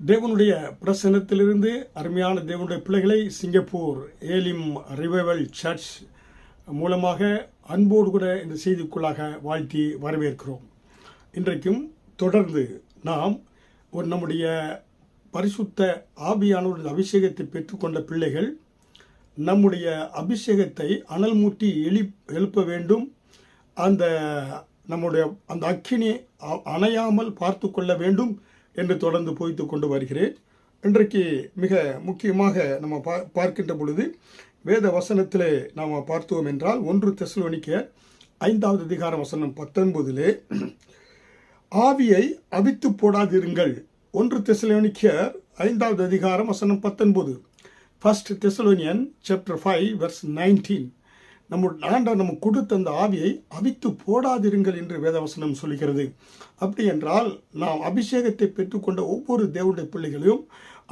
தேவனுடைய பிரசன்னத்திலிருந்து அருமையான தேவனுடைய பிள்ளைகளை சிங்கப்பூர் ஏலிம் ரிவைவல் சர்ச் மூலமாக அன்போடு கூட இந்த செய்திக்குள்ளாக வாழ்த்தி வரவேற்கிறோம். இன்றைக்கும் தொடர்ந்து நாம் நம்முடைய பரிசுத்த ஆவியானவருடைய அபிஷேகத்தை பெற்றுக்கொண்ட பிள்ளைகள் நம்முடைய அபிஷேகத்தை அனல் மூட்டி எழுப்ப வேண்டும். நம்முடைய அந்த அக்கினி அணையாமல் பார்த்து கொள்ள வேண்டும் என்று தொடர்ந்து போய்த்து கொண்டு வருகிறேன். இன்றைக்கு மிக முக்கியமாக நம்ம பார்க்கின்ற பொழுது வேத வசனத்திலே நாம் பார்த்தோம் என்றால் 1 தெசலோனிக்கேயர் 5வது அதிகாரம் வசனம் 19 ஆவியை அவித்து போடாதிருங்கள். 1 தெசலோனிக்கேயர் 5வது அதிகாரம் வசனம் 19. 1 தெசலோனியன் சாப்டர் 5 வெர்ஸ் 19. ஆண்டவர் நமக்கு கொடுத்த அந்த ஆவியை அவித்து போடாதிருங்கள் என்று வேதவசனம் சொல்கிறது. அப்படி என்றால் நாம் அபிஷேகத்தை பெற்றுக்கொண்ட ஒவ்வொரு தேவனுடைய பிள்ளைகளையும்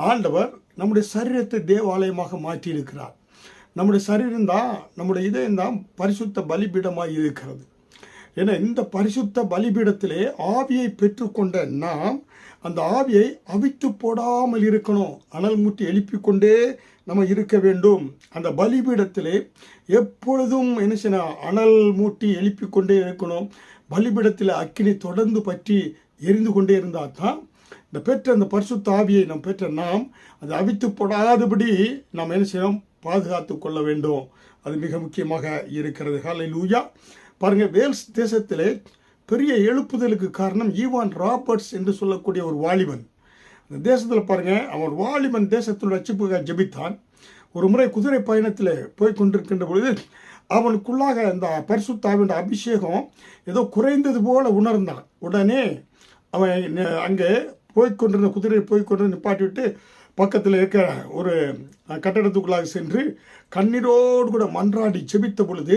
ஆண்டவர் நம்முடைய சரீரத்தை தேவாலயமாக மாற்றியிருக்கிறார். நம்முடைய சரீரம்தான், நம்முடைய இதயம்தான் பரிசுத்த பலிபீடமாக இருக்கிறது. ஏன்னா இந்த பரிசுத்த பலிபீடத்திலே ஆவியை பெற்றுக்கொண்ட நாம் அந்த ஆவியை அவித்து போடாமல் இருக்கணும். அனல் மூட்டி எழுப்பிக்கொண்டே நம்ம இருக்க வேண்டும். அந்த பலிபீடத்திலே எப்பொழுதும் என்ன செய்யணும்? அனல் மூட்டி எழுப்பிக்கொண்டே இருக்கணும். பலிபீடத்தில் அக்கினி தொடர்ந்து பற்றி எரிந்து கொண்டே இருந்தால் தான் அந்த பரிசுத்த ஆவியை நாம் அதை அவித்து போடாதபடி நாம் என்ன செய்யணும்? பாதுகாத்து கொள்ள வேண்டும். அது மிக முக்கியமாக இருக்கிறது. ஹல்லேலூயா. பாருங்க, வேல்ஸ் தேசத்திலே பெரிய எழுப்புதலுக்கு காரணம் ஈவான் ராபர்ட்ஸ் என்று சொல்லக்கூடிய ஒரு வாலிபன். அந்த தேசத்தில் பாருங்க, அவன் வாலிபன் தேசத்தில் ரட்சிப்புக்காக ஜெபித்தான். ஒரு முறை குதிரை பயணத்தில் போய் கொண்டிருக்கின்ற பொழுது அவனுக்குள்ளாக அந்த பரிசுத்தாவின் அபிஷேகம் ஏதோ குறைந்தது போல உணர்ந்தான். உடனே அவன் அங்கே போய்கொண்டிருந்த குதிரையை போய்கொண்டு நிப்பாட்டிவிட்டு பக்கத்தில் இருக்கிற ஒரு கட்டடத்துக்குள்ளாக சென்று கண்ணீரோடு கூட மன்றாடி ஜெபித்த பொழுது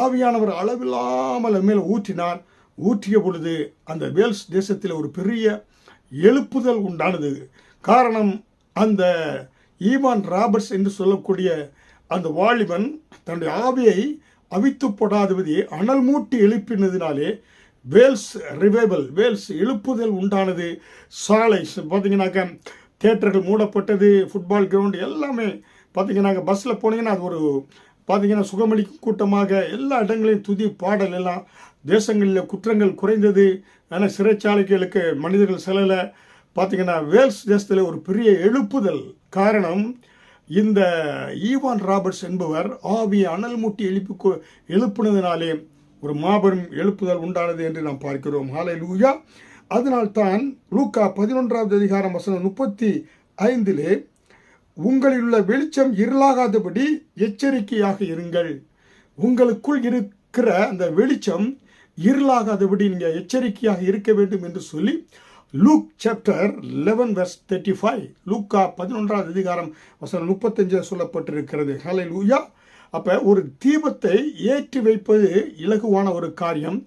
ஆவியானவர் அளவில்லாமல் மேலே ஊற்றினார். ஊற்றிய பொழுது அந்த வேல்ஸ் தேசத்தில் ஒரு பெரிய எழுப்புதல் உண்டானது. காரணம், அந்த ஈவான் ராபர்ட்ஸ் என்று சொல்லக்கூடிய அந்த வாலிபன் தன்னுடைய ஆவியை அவித்து போடாதபடி அனல் மூட்டி எழுப்பினதினாலே வேல்ஸ் ரிவைவல், வேல்ஸ் எழுப்புதல் உண்டானது. சாலை பார்த்தீங்கன்னாக்க தியேட்டர்கள் மூடப்பட்டது, ஃபுட்பால் கிரவுண்டு எல்லாமே பார்த்தீங்கன்னாக்க பஸ்ஸில் போனீங்கன்னா அது ஒரு பார்த்தீங்கன்னா சுகமளிக்கும் கூட்டமாக எல்லா இடங்களையும் துதி பாடல் எல்லாம். தேசங்களில் குற்றங்கள் குறைந்தது. ஆனால் சிறைச்சாலைகளுக்கு மனிதர்கள் செல்லலை. பார்த்தீங்கன்னா வேல்ஸ் தேசத்தில் ஒரு பெரிய எழுப்புதல். காரணம், இந்த ஈவான் ராபர்ட்ஸ் என்பவர் ஆவியை அனல் மூட்டி எழுப்பினதினாலே ஒரு மாபெரும் எழுப்புதல் உண்டானது என்று நாம் பார்க்கிறோம். ஹல்லேலூயா. அதனால்தான் லூக்கா 11வது அதிகாரம் வசனம் 35 உங்களில் உள்ள வெளிச்சம் இருளாகாதபடி எச்சரிக்கையாக இருங்கள். உங்களுக்குள் இருக்கிற அந்த வெளிச்சம் இருளாகாதபடி நீங்கள் எச்சரிக்கையாக இருக்க வேண்டும் என்று சொல்லி லூக் சாப்டர் 11 வெர்ஸ் 35, லூக்கா 11வது அதிகாரம் வசனம் 35 சொல்லப்பட்டிருக்கிறது. ஹல்லேலூயா. அப்போ ஒரு தீபத்தை ஏற்றி வைப்பது இலகுவான ஒரு காரியம்.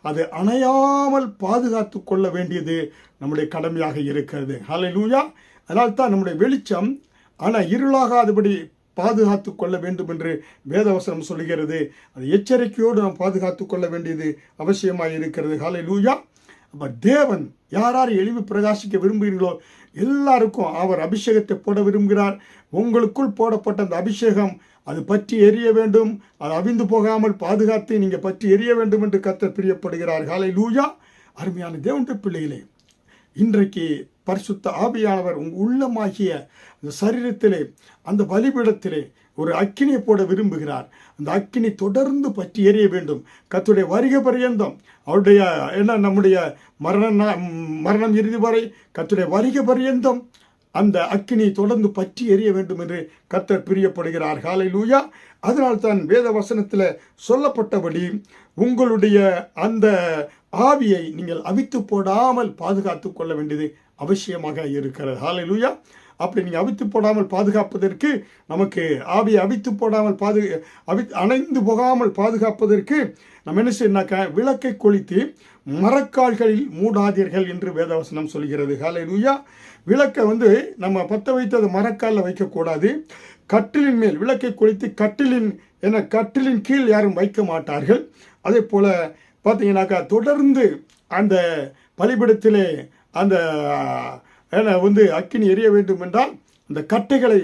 அது அணையாமல் பாதுகாத்து கொள்ள வேண்டியது நம்முடைய கடமையாக இருக்கிறது. ஹல்லேலூயா. அதனால்தான் நம்முடைய வெளிச்சம் ஆனால் இருளாகாதபடி பாதுகாத்து கொள்ள வேண்டும் என்று வேதவசனம் சொல்கிறது. அது எச்சரிக்கையோடு நாம் பாதுகாத்து கொள்ள வேண்டியது அவசியமாக இருக்கிறது. ஹல்லேலூயா. அப்போ தேவன் யார் எழுப்பி பிரகாசிக்க விரும்புகிறீர்களோ எல்லாருக்கும் அவர் அபிஷேகத்தை போட விரும்புகிறார். உங்களுக்குள் போடப்பட்ட அந்த அபிஷேகம் அது பற்றி எரிய வேண்டும். அது அவிந்து போகாமல் பாதுகாத்து நீங்கள் பற்றி எரிய வேண்டும் என்று கர்த்தர் பிரியப்படுகிறார். ஹல்லேலூயா. அருமையான தேவனுடைய பிள்ளைகளே, இன்றைக்கு பரிசுத்த ஆவியானவர் உங்கள் உள்ளமாகிய அந்த சரீரத்திலே அந்த பலிபீடத்திலே ஒரு அக்கினியை போட விரும்புகிறார். அந்த அக்கினி தொடர்ந்து பற்றி எரிய வேண்டும். கர்த்தருடைய வருகை பரியந்தம், அவருடைய நம்முடைய மரணம் இறுதி வரை கர்த்தருடைய வருகை பரியந்தம் அந்த அக்கினி தொடர்ந்து பற்றி எரிய வேண்டும் என்று கர்த்தர் பிரியப்படுகிறார். ஹல்லேலூயா. அதனால்தான் வேத வசனத்தில் சொல்லப்பட்டபடி உங்களுடைய அந்த ஆவியை நீங்கள் அவித்து போடாமல் பாதுகாத்து கொள்ள வேண்டியது அவசியமாக இருக்கிறது. ஹல்லேலூயா. அப்படி நீங்கள் அவித்து போடாமல் பாதுகாப்பதற்கு, நமக்கு ஆவியை அவித்து போடாமல் அணைந்து போகாமல் பாதுகாப்பதற்கு நம்ம என்ன செய்யணும்னாக்கா விளக்கை கொளுத்தி மரக்கால்களில் மூடாதீர்கள் என்று வேதவசனம் சொல்கிறது. ஹல்லேலூயா. விளக்கை நம்ம பற்ற வைத்து அதை மரக்காலில் வைக்கக்கூடாது. கட்டிலின் மேல் விளக்கை கொளுத்தி கட்டிலின் கீழ் யாரும் வைக்க மாட்டார்கள். அதே போல் பார்த்தீங்கன்னாக்கா தொடர்ந்து அந்த பலிபீடத்திலே அந்த அக்கினி எரிய வேண்டும் என்றால் அந்த கட்டைகளை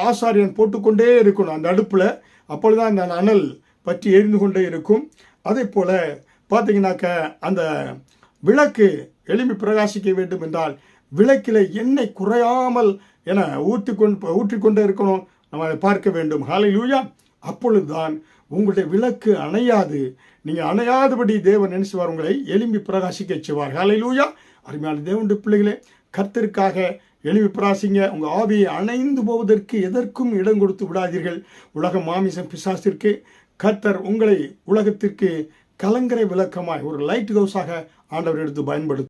ஆசாரியன் போட்டுக்கொண்டே இருக்கணும் அந்த அடுப்பில். அப்பொழுதுதான் அந்த அனல் பற்றி எரிந்து கொண்டே இருக்கும். அதே போல் பார்த்தீங்கன்னாக்க அந்த விளக்கு எலும்பி பிரகாசிக்க வேண்டும் என்றால் விளக்கில் எண்ணெய் குறையாமல் என ஊற்றிக்கொண்டே இருக்கணும். நம்ம அதை பார்க்க வேண்டும். ஹல்லேலூயா. அப்பொழுதுதான் உங்களுடைய விளக்கு அணையாது. நீங்கள் அணையாதபடி தேவன் நினைச்சுவார், உங்களை எலும்பி பிரகாசிக்க செய்வார். ஹல்லேலூயா. அருமையான தேவனுடைய பிள்ளைகளே, கர்த்தருக்காக எழுப்பி பிராசிங்க. உங்கள் ஆவியை அணைந்து போவதற்கு எதற்கும் இடம் கொடுத்து விடாதீர்கள். உலக மாமிசம் பிசாசிற்கு கர்த்தர் உங்களை உலகத்திற்கு கலங்கரை விளக்கமாய் ஒரு லைட் ஹவுஸாக ஆண்டவர் எடுத்து பயன்படுத்தும்.